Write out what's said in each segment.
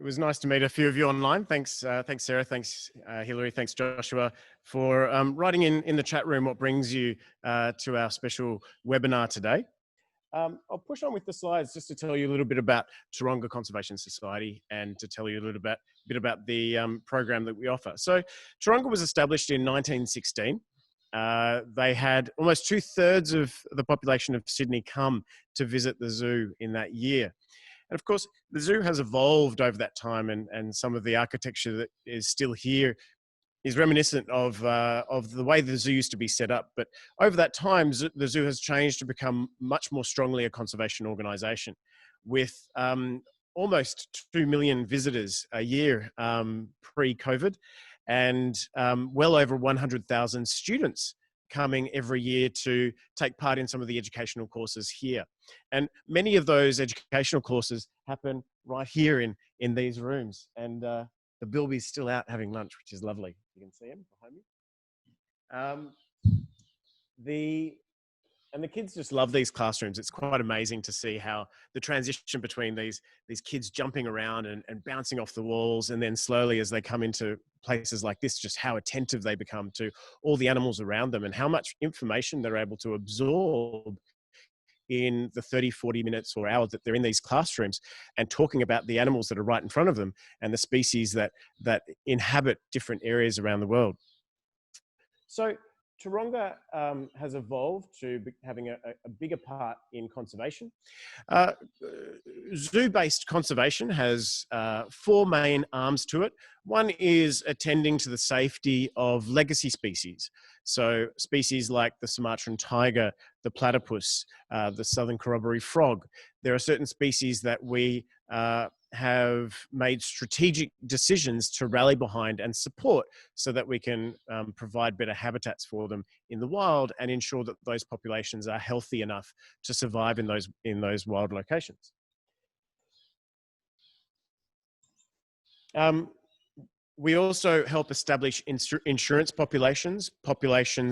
It was nice to meet a few of you online. Thanks, Sarah. Thanks, Hilary. Thanks, Joshua, for writing in the chat room what brings you to our special webinar today. I'll push on with the slides just to tell you a little bit about Taronga Conservation Society and to tell you a little bit about the program that we offer. So Taronga was established in 1916. They had almost 2/3 of the population of Sydney come to visit the zoo in that year. And of course, the zoo has evolved over that time, and some of the architecture that is still here is reminiscent of the way the zoo used to be set up. But over that time, the zoo has changed to become much more strongly a conservation organisation, with almost 2 million visitors a year pre-COVID, and well over 100,000 students coming every year to take part in some of the educational courses here. And many of those educational courses happen right here in these rooms. And the bilby's still out having lunch, which is lovely. You can see him behind me. And the kids just love these classrooms. It's quite amazing to see how the transition between these kids jumping around and bouncing off the walls, and then slowly as they come into places like this, just how attentive they become to all the animals around them and how much information they're able to absorb in the 30, 40 minutes or hours that they're in these classrooms, and talking about the animals that are right in front of them and the species that inhabit different areas around the world. So Taronga has evolved to having a bigger part in conservation. Zoo-based conservation has 4 main arms to it. One is attending to the safety of legacy species. So species like the Sumatran tiger, the platypus, the southern corroboree frog. There are certain species that we have made strategic decisions to rally behind and support so that we can provide better habitats for them in the wild and ensure that those populations are healthy enough to survive in those wild locations. We also help establish insurance populations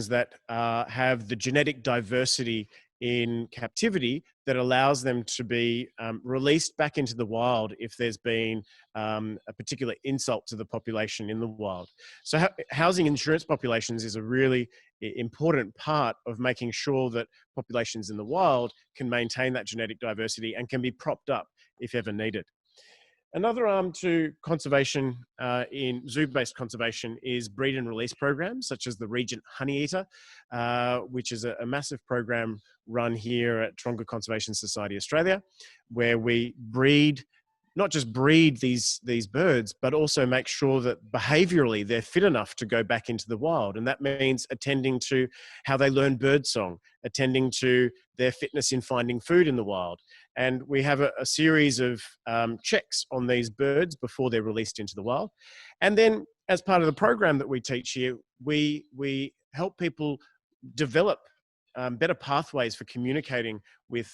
that have the genetic diversity in captivity that allows them to be released back into the wild if there's been a particular insult to the population in the wild. So housing insurance populations is a really important part of making sure that populations in the wild can maintain that genetic diversity and can be propped up if ever needed. Another arm to conservation in zoo-based conservation is breed and release programs, such as the Regent Honeyeater, which is a massive program run here at Taronga Conservation Society Australia, where we not just breed these birds, but also make sure that behaviourally they're fit enough to go back into the wild. And that means attending to how they learn birdsong, attending to their fitness in finding food in the wild. And we have a series of checks on these birds before they're released into the wild. And then as part of the program that we teach here, we help people develop better pathways for communicating with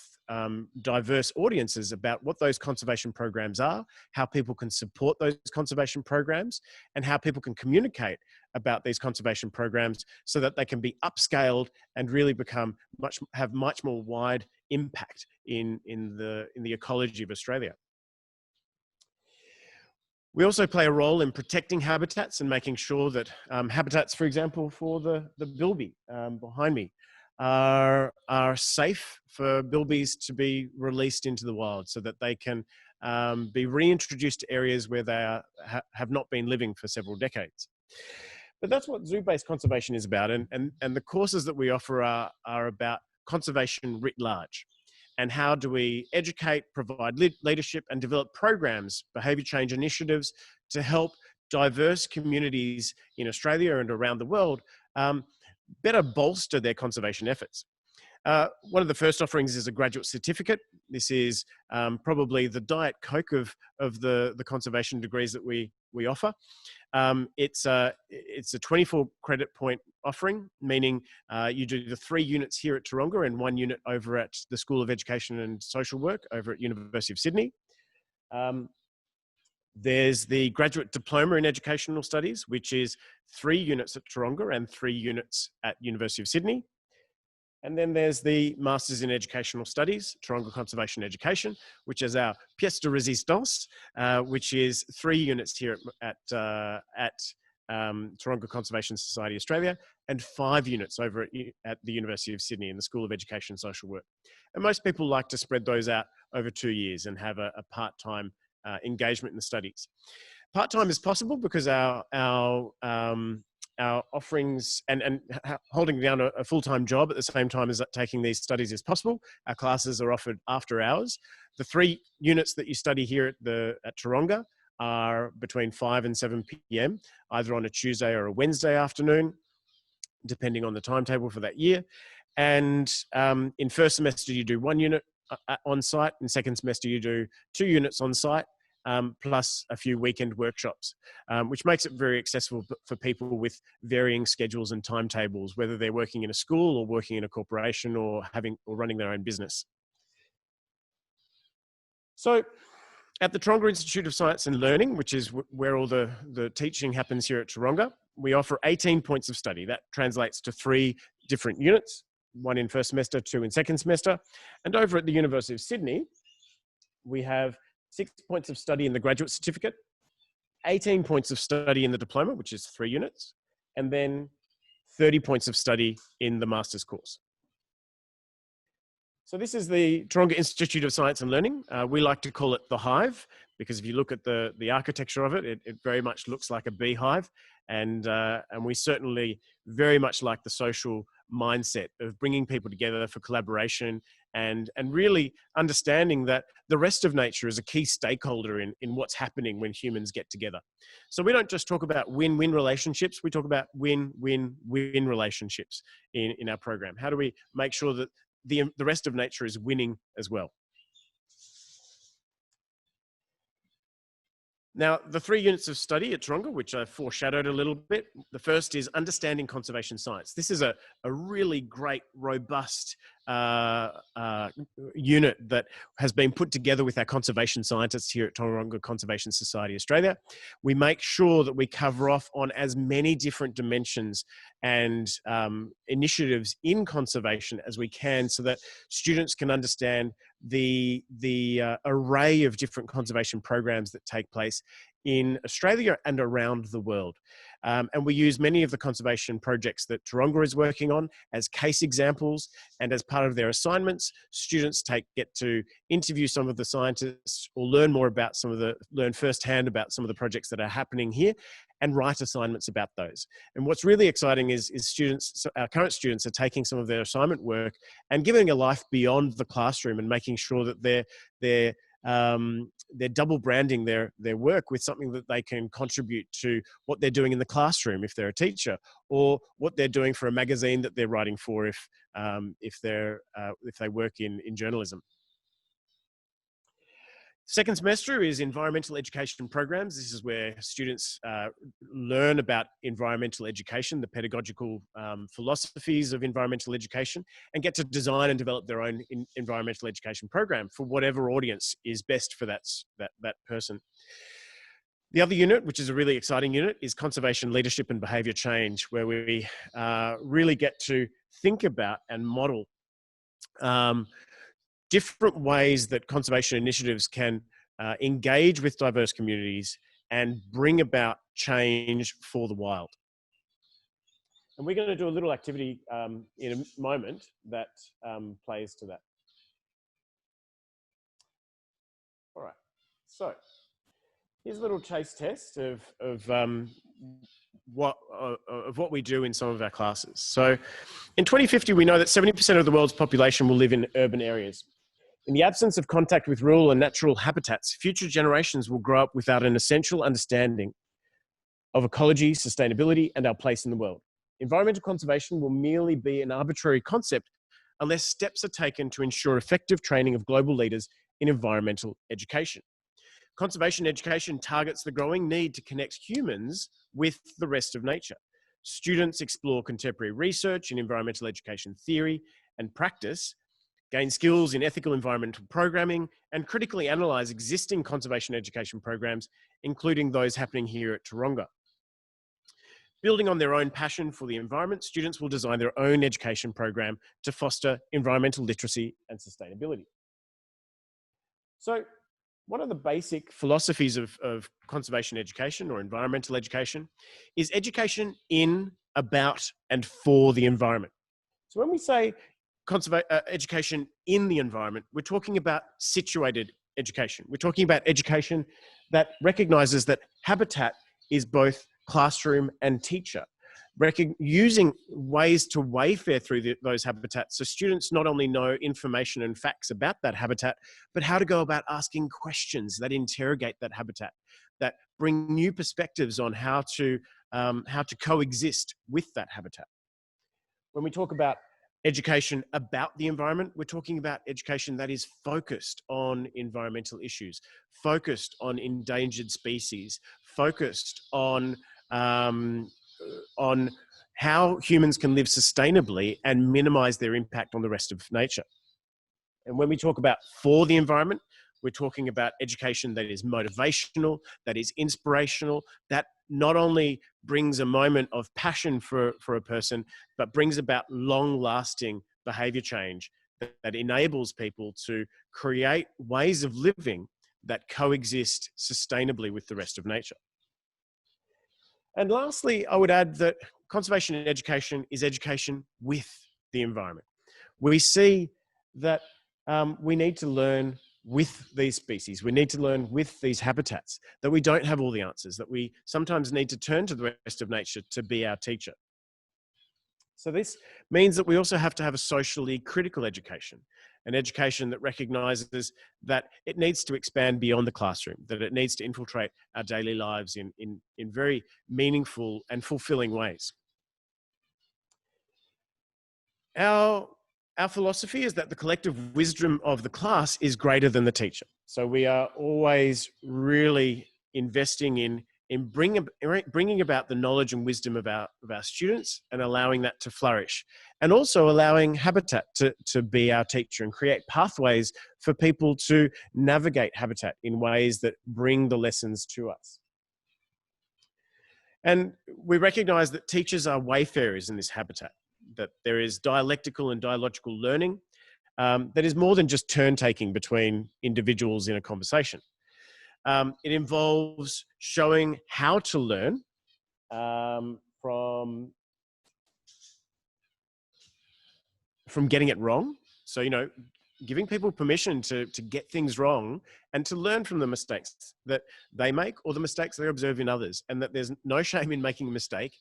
diverse audiences about what those conservation programs are, how people can support those conservation programs, and how people can communicate about these conservation programs so that they can be upscaled and really have much more wide impact in the ecology of Australia. We also play a role in protecting habitats and making sure that habitats, for example, for the bilby behind me, are safe for bilbies to be released into the wild so that they can be reintroduced to areas where they have not been living for several decades. But that's what zoo-based conservation is about, and the courses that we offer are about conservation writ large. And how do we educate, provide leadership, and develop programs, behaviour change initiatives to help diverse communities in Australia and around the world better bolster their conservation efforts. One of the first offerings is a graduate certificate. This is probably the Diet Coke of the conservation degrees that we offer. It's a 24 credit point offering, meaning you do the 3 units here at Taronga and 1 unit over at the School of Education and Social Work over at University of Sydney. There's the Graduate Diploma in Educational Studies, which is 3 units at Taronga and 3 units at University of Sydney. And then there's the Masters in Educational Studies, Taronga Conservation Education, which is our pièce de résistance, which is 3 units here at Taronga Conservation Society Australia, and 5 units over at the University of Sydney in the School of Education and Social Work. And most people like to spread those out over 2 years and have a part-time engagement in the studies. Part-time is possible because our offerings and holding down a full-time job at the same time as taking these studies is possible. Our classes are offered after hours. The 3 units that you study here at Taronga are between 5 and 7 p.m, either on a Tuesday or a Wednesday afternoon, depending on the timetable for that year. And in first semester, you do 1 unit on site. In second semester, you do 2 units on site, plus a few weekend workshops, which makes it very accessible for people with varying schedules and timetables, whether they're working in a school or working in a corporation or running their own business. So at the Taronga Institute of Science and Learning, which is where all the teaching happens here at Taronga, we offer 18 points of study. That translates to 3 different units, 1 in first semester, 2 in second semester. And over at the University of Sydney, we have 6 points of study in the graduate certificate, 18 points of study in the diploma, which is 3 units, and then 30 points of study in the master's course. So this is the Taronga Institute of Science and Learning. We like to call it the Hive, because if you look at the architecture of it, it very much looks like a beehive. And we certainly very much like the social mindset of bringing people together for collaboration and really understanding that the rest of nature is a key stakeholder in what's happening when humans get together. So we don't just talk about win-win relationships, we talk about win-win-win relationships in our program. How do we make sure that the rest of nature is winning as well? Now, the 3 units of study at Taronga, which I foreshadowed a little bit, the first is understanding conservation science. This is a really great, robust unit that has been put together with our conservation scientists here at Taronga Conservation Society Australia. We make sure that we cover off on as many different dimensions and initiatives in conservation as we can, so that students can understand the array of different conservation programs that take place in Australia and around the world. And we use many of the conservation projects that Taronga is working on as case examples, and as part of their assignments, students get to interview some of the scientists or learn firsthand about some of the projects that are happening here and write assignments about those. And what's really exciting is our current students are taking some of their assignment work and giving a life beyond the classroom and making sure that they're double branding their work with something that they can contribute to what they're doing in the classroom if they're a teacher, or what they're doing for a magazine that they're writing for if they work in journalism. Second semester is environmental education programs. This is where students learn about environmental education, the pedagogical philosophies of environmental education, and get to design and develop their own environmental education program for whatever audience is best for that person. The other unit, which is a really exciting unit, is conservation leadership and behaviour change, where we really get to think about and model different ways that conservation initiatives can engage with diverse communities and bring about change for the wild. And we're going to do a little activity in a moment that plays to that. All right, so here's a little taste test of what we do in some of our classes. So in 2050, we know that 70% of the world's population will live in urban areas. In the absence of contact with rural and natural habitats, future generations will grow up without an essential understanding of ecology, sustainability, and our place in the world. Environmental conservation will merely be an arbitrary concept unless steps are taken to ensure effective training of global leaders in environmental education. Conservation education targets the growing need to connect humans with the rest of nature. Students explore contemporary research in environmental education theory and practice, gain skills in ethical environmental programming, and critically analyse existing conservation education programs, including those happening here at Taronga. Building on their own passion for the environment, students will design their own education program to foster environmental literacy and sustainability. So one of the basic philosophies of conservation education or environmental education is education in, about, and for the environment. So when we say education in the environment, we're talking about situated education. We're talking about education that recognizes that habitat is both classroom and teacher. Using ways to wayfare through those habitats so students not only know information and facts about that habitat, but how to go about asking questions that interrogate that habitat, that bring new perspectives on how to coexist with that habitat. When we talk about education about the environment, we're talking about education that is focused on environmental issues, focused on endangered species, focused on how humans can live sustainably and minimize their impact on the rest of nature. And when we talk about for the environment, we're talking about education that is motivational, that is inspirational, that not only brings a moment of passion for a person, but brings about long-lasting behavior change that enables people to create ways of living that coexist sustainably with the rest of nature. And lastly, I would add that conservation education is education with the environment. We see that we need to learn with these species. We need to learn with these habitats, that we don't have all the answers, that we sometimes need to turn to the rest of nature to be our teacher. So this means that we also have to have a socially critical education, an education that recognizes that it needs to expand beyond the classroom, that it needs to infiltrate our daily lives in very meaningful and fulfilling ways. Our philosophy is that the collective wisdom of the class is greater than the teacher. So we are always really investing in bringing about the knowledge and wisdom of our students and allowing that to flourish, and also allowing habitat to be our teacher and create pathways for people to navigate habitat in ways that bring the lessons to us. And we recognize that teachers are wayfarers in this habitat, that there is dialectical and dialogical learning that is more than just turn-taking between individuals in a conversation. It involves showing how to learn from getting it wrong. So, giving people permission to get things wrong and to learn from the mistakes that they make or the mistakes they observe in others, and that there's no shame in making a mistake.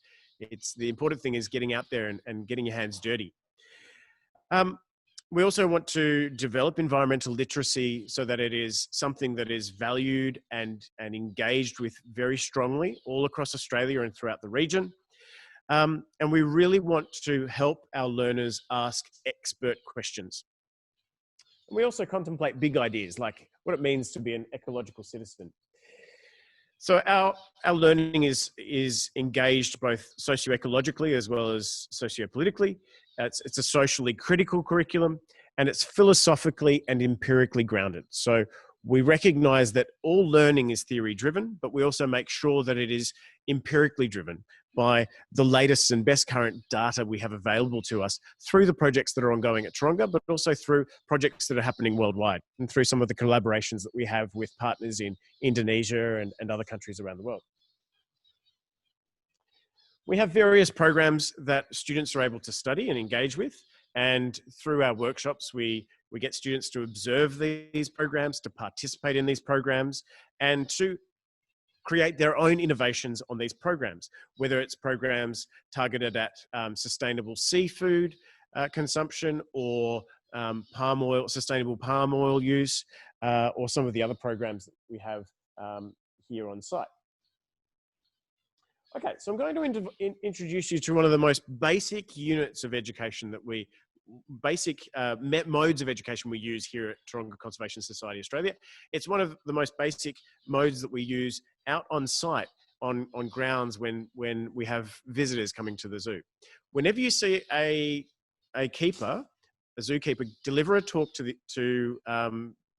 The important thing is getting out there and getting your hands dirty. We also want to develop environmental literacy so that it is something that is valued and engaged with very strongly all across Australia and throughout the region. And we really want to help our learners ask expert questions. And we also contemplate big ideas like what it means to be an ecological citizen. So our learning is engaged both socioecologically as well as sociopolitically. It's a socially critical curriculum, and it's philosophically and empirically grounded. So we recognize that all learning is theory driven, but we also make sure that it is empirically driven by the latest and best current data we have available to us through the projects that are ongoing at Taronga, but also through projects that are happening worldwide and through some of the collaborations that we have with partners in Indonesia and other countries around the world. We have various programs that students are able to study and engage with, and through our workshops, we get students to observe these programs, to participate in these programs, and to create their own innovations on these programs, whether it's programs targeted at sustainable seafood consumption or sustainable palm oil use, or some of the other programs that we have here on site. Okay, so I'm going to introduce you to one of the most basic units of education that modes of education we use here at Taronga Conservation Society Australia. It's one of the most basic modes that we use out on site on grounds when we have visitors coming to the zoo. Whenever you see a zookeeper deliver a talk to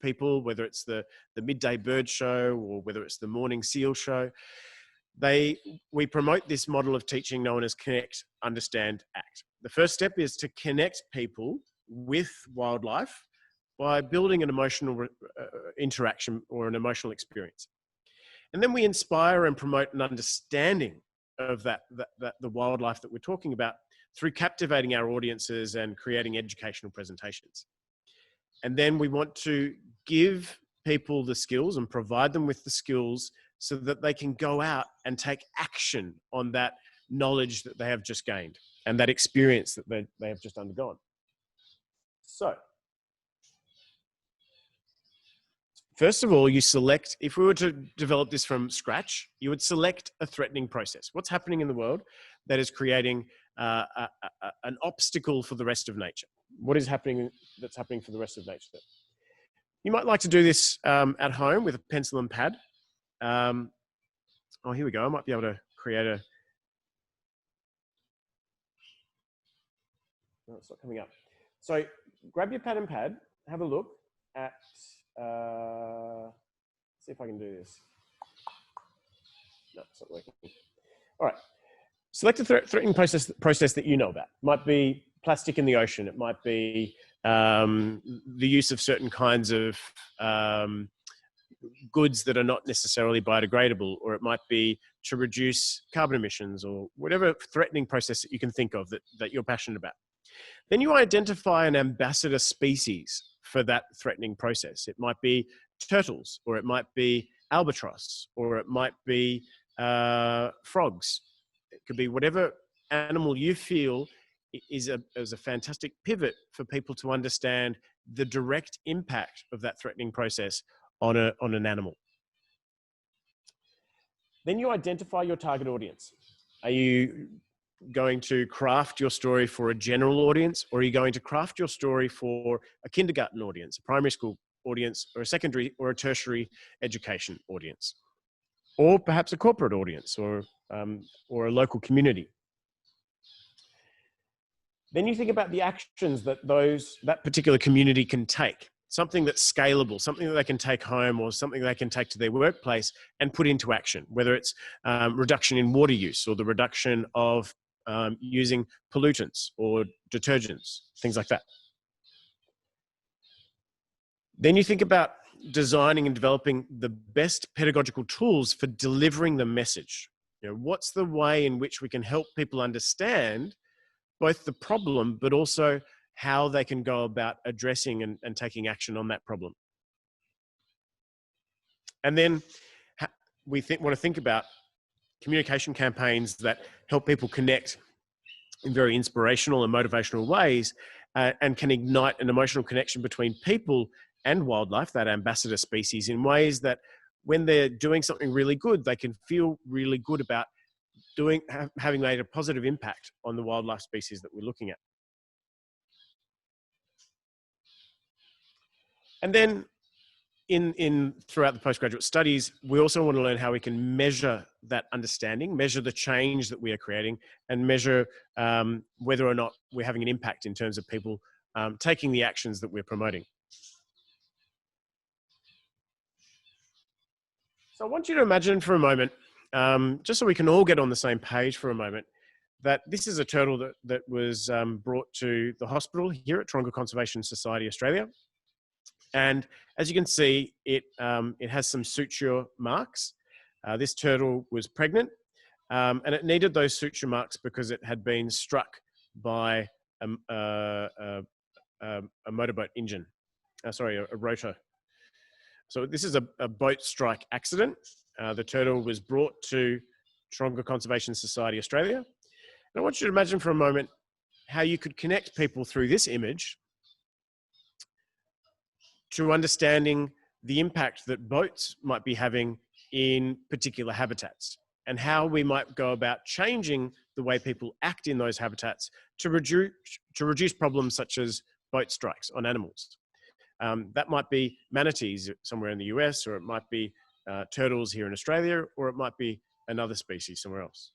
people, whether it's the midday bird show or whether it's the morning seal show, we promote this model of teaching known as connect, understand, act. The first step is to connect people with wildlife by building an emotional interaction or an emotional experience. And then we inspire and promote an understanding of the wildlife that we're talking about through captivating our audiences and creating educational presentations. And then we want to give people the skills and provide them with the skills so that they can go out and take action on that knowledge that they have just gained and that experience that they have just undergone. So, first of all, you select, if we were to develop this from scratch, you would select a threatening process. What's happening in the world that is creating an obstacle for the rest of nature? What is happening that's happening for the rest of nature? You might like to do this at home with a pencil and pad. Oh, here we go. I might be able to create a... No, it's not coming up. So grab your pen and pad, have a look at... see if I can do this. No, it's not working. All right. Select a threatening process that you know about. It might be plastic in the ocean. It might be the use of certain kinds of goods that are not necessarily biodegradable, or it might be to reduce carbon emissions, or whatever threatening process that you can think of that you're passionate about. Then you identify an ambassador species for that threatening process. It might be turtles, or it might be albatross, or it might be frogs. It could be whatever animal you feel is a fantastic pivot for people to understand the direct impact of that threatening process on an animal. Then you identify your target audience. Are you going to craft your story for a general audience, or are you going to craft your story for a kindergarten audience, a primary school audience, or a secondary or a tertiary education audience, or perhaps a corporate audience, or a local community? Then you think about the actions that that particular community can take. Something that's scalable, something that they can take home, or something they can take to their workplace and put into action, whether it's reduction in water use, or the reduction of using pollutants or detergents, things like that. Then you think about designing and developing the best pedagogical tools for delivering the message. You know, what's the way in which we can help people understand both the problem, but also how they can go about addressing and taking action on that problem. And then we want to think about communication campaigns that help people connect in very inspirational and motivational ways, and can ignite an emotional connection between people and wildlife, that ambassador species, in ways that when they're doing something really good, they can feel really good about having made a positive impact on the wildlife species that we're looking at. And then throughout the postgraduate studies, we also want to learn how we can measure that understanding, measure the change that we are creating, and measure whether or not we're having an impact in terms of people taking the actions that we're promoting. So I want you to imagine for a moment, just so we can all get on the same page for a moment, that this is a turtle that was brought to the hospital here at Taronga Conservation Society Australia. And as you can see, it has some suture marks. This turtle was pregnant, and it needed those suture marks because it had been struck by a motorboat engine. A rotor. So this is a boat strike accident. The turtle was brought to Taronga Conservation Society Australia. And I want you to imagine for a moment how you could connect people through this image to understanding the impact that boats might be having in particular habitats, and how we might go about changing the way people act in those habitats to reduce problems such as boat strikes on animals. That might be manatees somewhere in the US, or it might be turtles here in Australia, or it might be another species somewhere else.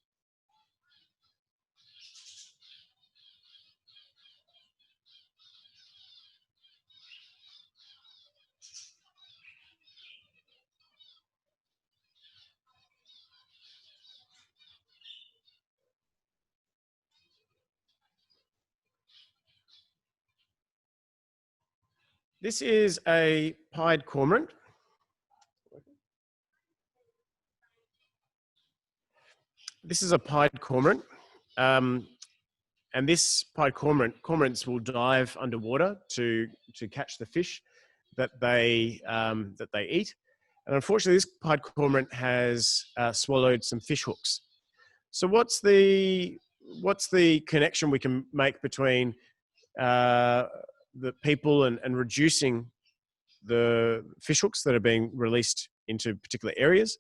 This is a pied cormorant. This is a pied cormorant. And this pied cormorants will dive underwater to catch the fish that they eat. And unfortunately, this pied cormorant has swallowed some fish hooks. So what's the connection we can make between the people and reducing the fish hooks that are being released into particular areas?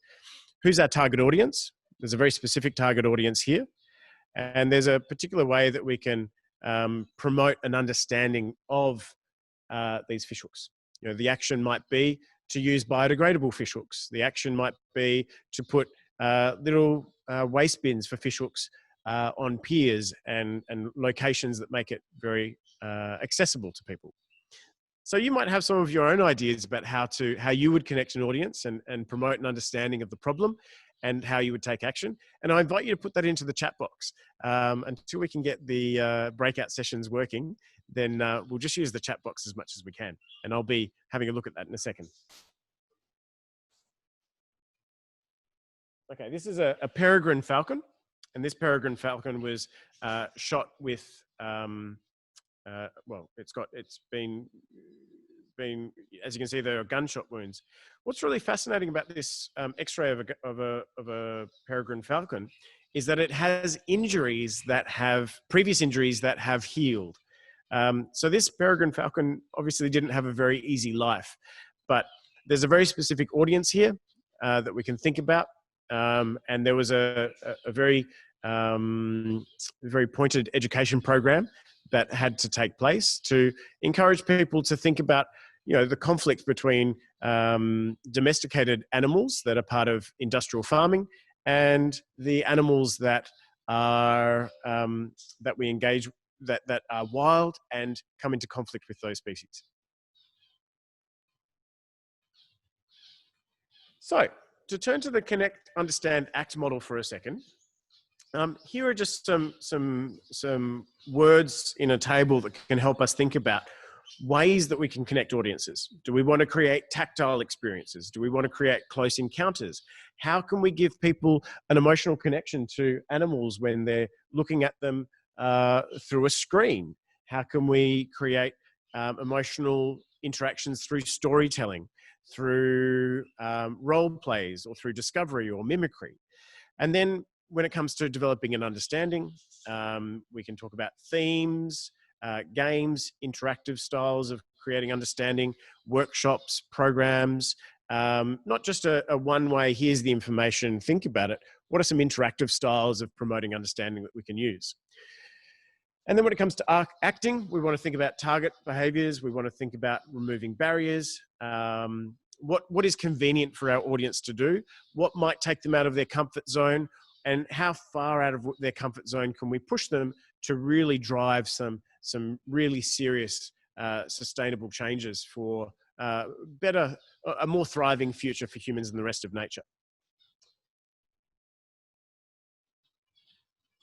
Who's our target audience? There's a very specific target audience here. And there's a particular way that we can promote an understanding of these fish hooks. You know, the action might be to use biodegradable fish hooks. The action might be to put little waste bins for fish hooks on piers and locations that make it very accessible to people. So you might have some of your own ideas about how you would connect an audience and promote an understanding of the problem and how you would take action. And I invite you to put that into the chat box. Until we can get the breakout sessions working, then we'll just use the chat box as much as we can. And I'll be having a look at that in a second. Okay, this is a peregrine falcon. And this peregrine falcon was shot with, well, it's been, as you can see, there are gunshot wounds. What's really fascinating about this X-ray of a peregrine falcon is that it has previous injuries that have healed. So this peregrine falcon obviously didn't have a very easy life, but there's a very specific audience here that we can think about. And there was a very pointed education program that had to take place to encourage people to think about, you know, the conflict between domesticated animals that are part of industrial farming and the animals that are that we engage that are wild and come into conflict with those species. So to turn to the Connect, Understand, Act model for a second, here are just some words in a table that can help us think about ways that we can connect audiences. Do we want to create tactile experiences? Do we want to create close encounters? How can we give people an emotional connection to animals when they're looking at them through a screen? How can we create emotional interactions through storytelling, through role plays, or through discovery or mimicry? And then when it comes to developing an understanding, we can talk about themes, games, interactive styles of creating understanding, workshops, programs, not just a one-way, here's the information, think about it. What are some interactive styles of promoting understanding that we can use? And then when it comes to acting, we want to think about target behaviors. We want to think about removing barriers. What is convenient for our audience to do? What might take them out of their comfort zone? And how far out of their comfort zone can we push them to really drive some really serious, sustainable changes for a more thriving future for humans and the rest of nature?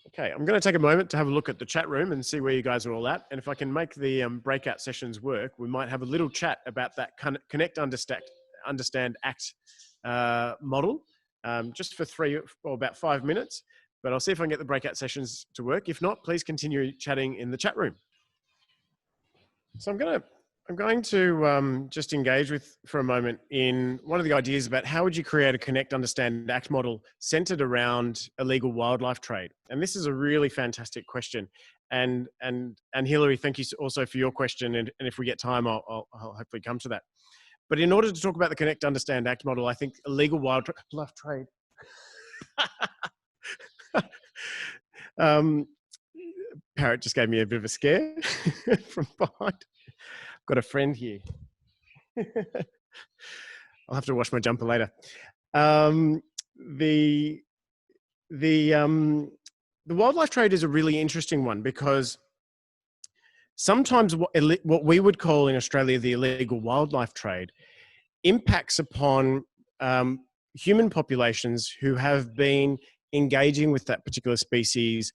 Okay, I'm going to take a moment to have a look at the chat room and see where you guys are all at. And if I can make the breakout sessions work, we might have a little chat about that Connect, Understand, Act model. Just for about 5 minutes, but I'll see if I can get the breakout sessions to work. If not, please continue chatting in the chat room. So I'm going to just engage for a moment in one of the ideas about how would you create a Connect, Understand, Act model centered around illegal wildlife trade. And this is a really fantastic question. And Hilary, thank you also for your question. And if we get time, I'll hopefully come to that. But in order to talk about the Connect, Understand, Act model, I think illegal wildlife trade. Parrot just gave me a bit of a scare from behind. Got a friend here. I'll have to wash my jumper later. The wildlife trade is a really interesting one because sometimes what we would call in Australia the illegal wildlife trade impacts upon human populations who have been engaging with that particular species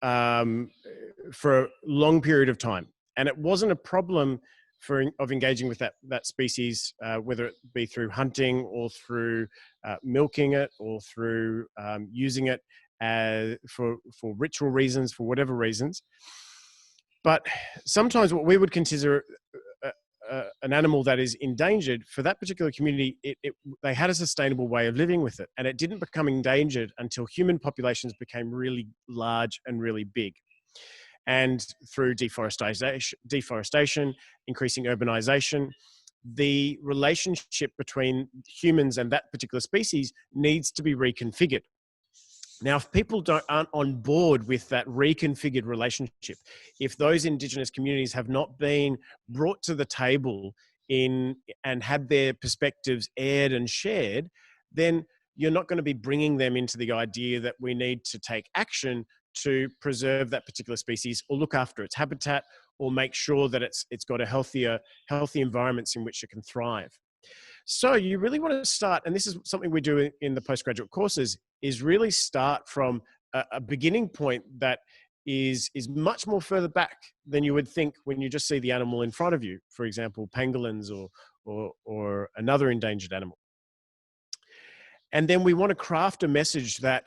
for a long period of time. And it wasn't a problem of engaging with that species, whether it be through hunting or through milking it or through using it for ritual reasons, for whatever reasons. But sometimes what we would consider an animal that is endangered, for that particular community, they had a sustainable way of living with it, and it didn't become endangered until human populations became really large and really big. And through deforestation, increasing urbanization, the relationship between humans and that particular species needs to be reconfigured. Now, if people aren't on board with that reconfigured relationship, if those Indigenous communities have not been brought to the table and had their perspectives aired and shared, then you're not going to be bringing them into the idea that we need to take action to preserve that particular species or look after its habitat or make sure that it's got a healthy environments in which it can thrive. So you really want to start, and this is something we do in the postgraduate courses, is really start from a beginning point that is much more further back than you would think when you just see the animal in front of you. For example, pangolins or another endangered animal. And then we want to craft a message that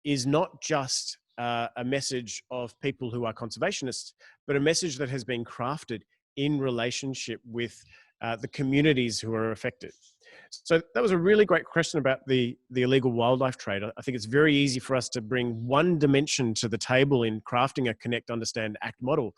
is not just a message of people who are conservationists, but a message that has been crafted in relationship with the communities who are affected. So that was a really great question about the illegal wildlife trade. I think it's very easy for us to bring one dimension to the table in crafting a connect, understand, act model.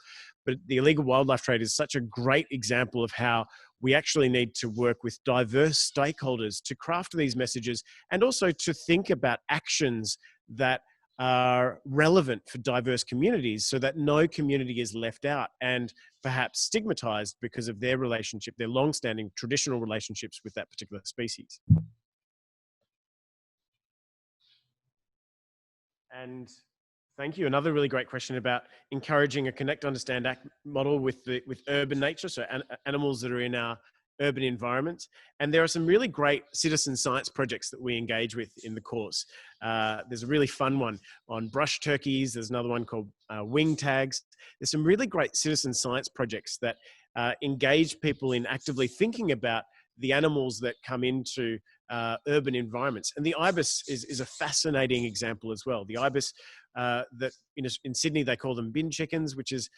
But the illegal wildlife trade is such a great example of how we actually need to work with diverse stakeholders to craft these messages and also to think about actions that are relevant for diverse communities so that no community is left out and perhaps stigmatized because of their relationship, their long-standing traditional relationships with that particular species. And thank you. Another really great question about encouraging a connect, understand, act model with urban nature, so animals that are in our urban environments. And there are some really great citizen science projects that we engage with in the course. There's a really fun one on brush turkeys. There's another one called wing tags. There's some really great citizen science projects that engage people in actively thinking about the animals that come into urban environments. And the ibis is a fascinating example as well. The ibis that in Sydney, they call them bin chickens, which is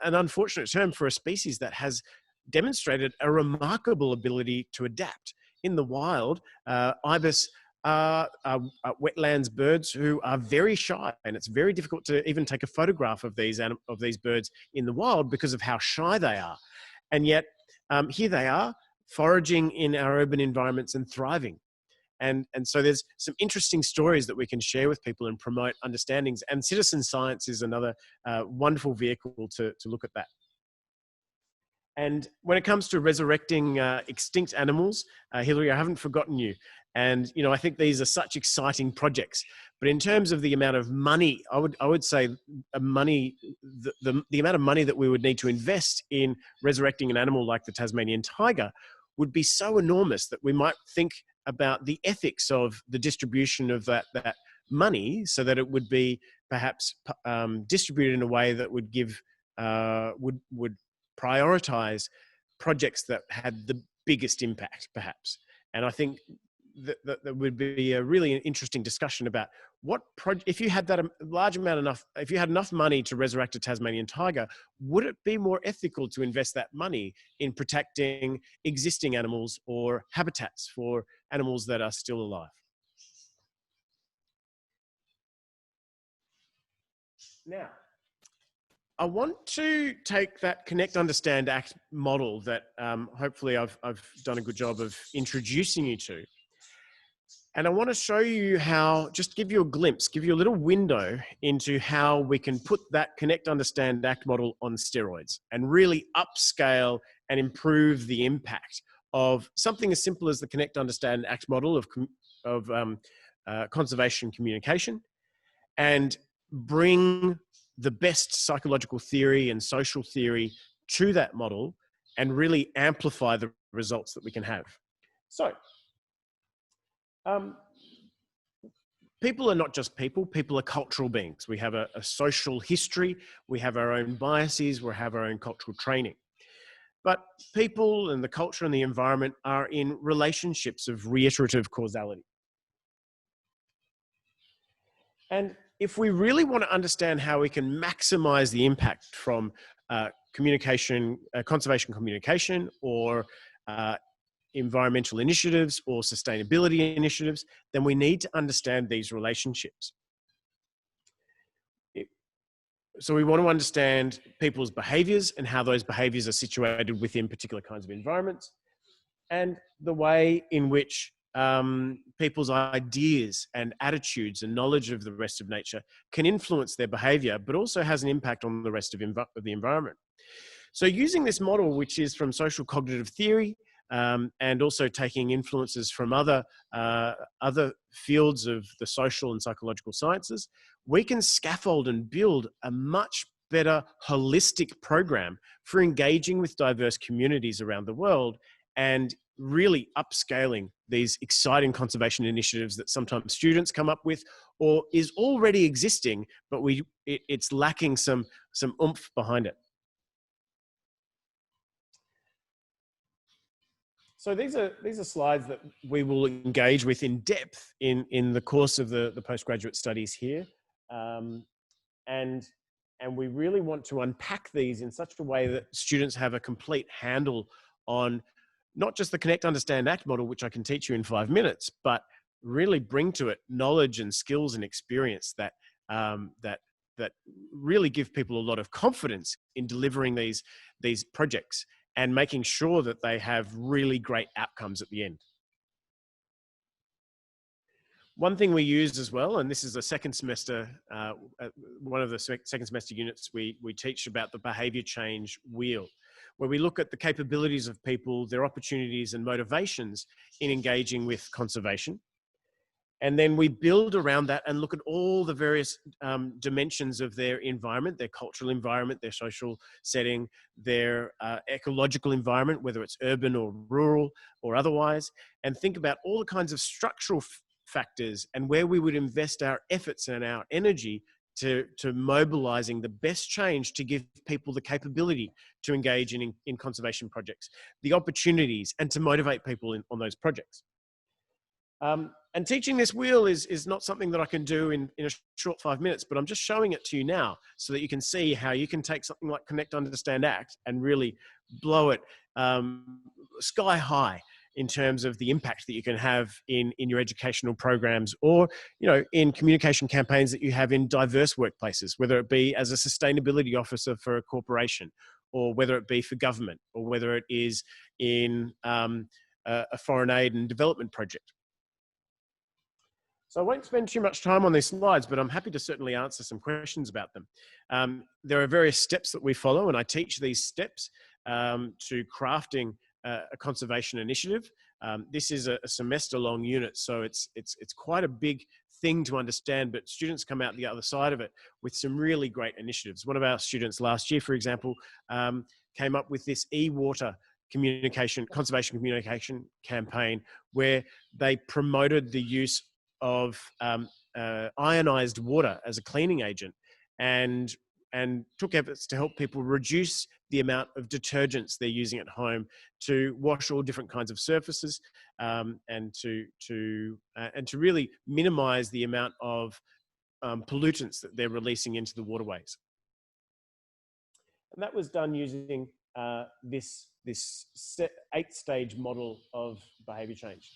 an unfortunate term for a species that has demonstrated a remarkable ability to adapt. In the wild, ibis are wetlands birds who are very shy, and it's very difficult to even take a photograph of these birds in the wild because of how shy they are. And yet, here they are, foraging in our urban environments and thriving. And so there's some interesting stories that we can share with people and promote understandings. And citizen science is another wonderful vehicle to look at that. And when it comes to resurrecting extinct animals, Hilary, I haven't forgotten you. And I think these are such exciting projects. But in terms of the amount of money, I would say the amount of money that we would need to invest in resurrecting an animal like the Tasmanian tiger would be so enormous that we might think about the ethics of the distribution of that money, so that it would be perhaps distributed in a way that would give would prioritize projects that had the biggest impact, perhaps. And I think that would be a really interesting discussion about if you had that if you had enough money to resurrect a Tasmanian tiger, would it be more ethical to invest that money in protecting existing animals or habitats for animals that are still alive? Now, I want to take that connect, understand, act model that hopefully I've done a good job of introducing you to. And I want to show you how, just give you a glimpse, give you a little window into how we can put that connect, understand, act model on steroids and really upscale and improve the impact of something as simple as the connect, understand, act model of conservation communication, and bring the best psychological theory and social theory to that model and really amplify the results that we can have. So, people are not just people are cultural beings. We have a social history, we have our own biases, we have our own cultural training. But people and the culture and the environment are in relationships of reiterative causality. And if we really want to understand how we can maximize the impact from conservation communication, or uh, environmental initiatives or sustainability initiatives, then we need to understand these relationships. So we want to understand people's behaviors and how those behaviors are situated within particular kinds of environments, and the way in which people's ideas and attitudes and knowledge of the rest of nature can influence their behavior, but also has an impact on the rest of the environment. So using this model, which is from social cognitive theory, and also taking influences from other fields of the social and psychological sciences, we can scaffold and build a much better holistic program for engaging with diverse communities around the world, and really upscaling these exciting conservation initiatives that sometimes students come up with, or is already existing, but it's lacking some oomph behind it. So these are slides that we will engage with in depth in the course of the postgraduate studies here. Um, and, and we really want to unpack these in such a way that students have a complete handle on not just the Connect, Understand, Act model, which I can teach you in 5 minutes, but really bring to it knowledge and skills and experience that really give people a lot of confidence in delivering these projects and making sure that they have really great outcomes at the end. One thing we use as well, and this is a second semester, one of the second semester units, we teach about the behaviour change wheel, where we look at the capabilities of people, their opportunities and motivations in engaging with conservation. And then we build around that and look at all the various dimensions of their environment, their cultural environment, their social setting, their ecological environment, whether it's urban or rural or otherwise, and think about all the kinds of structural factors and where we would invest our efforts and our energy to mobilizing the best change to give people the capability to engage in conservation projects, the opportunities, and to motivate people on those projects. And teaching this wheel is not something that I can do in a short 5 minutes, but I'm just showing it to you now so that you can see how you can take something like Connect, Understand, Act and really blow it sky high in terms of the impact that you can have in your educational programs, or in communication campaigns that you have in diverse workplaces, whether it be as a sustainability officer for a corporation, or whether it be for government, or whether it is in a foreign aid and development project. So I won't spend too much time on these slides, but I'm happy to certainly answer some questions about them. There are various steps that we follow, and I teach these steps to crafting a conservation initiative. This is a semester-long unit, so it's quite a big thing to understand, but students come out the other side of it with some really great initiatives. One of our students last year, for example, came up with this e-water conservation communication campaign, where they promoted the use of ionized water as a cleaning agent, and took efforts to help people reduce the amount of detergents they're using at home to wash all different kinds of surfaces, and to really minimize the amount of pollutants that they're releasing into the waterways. And that was done using this 8-stage model of behavior change.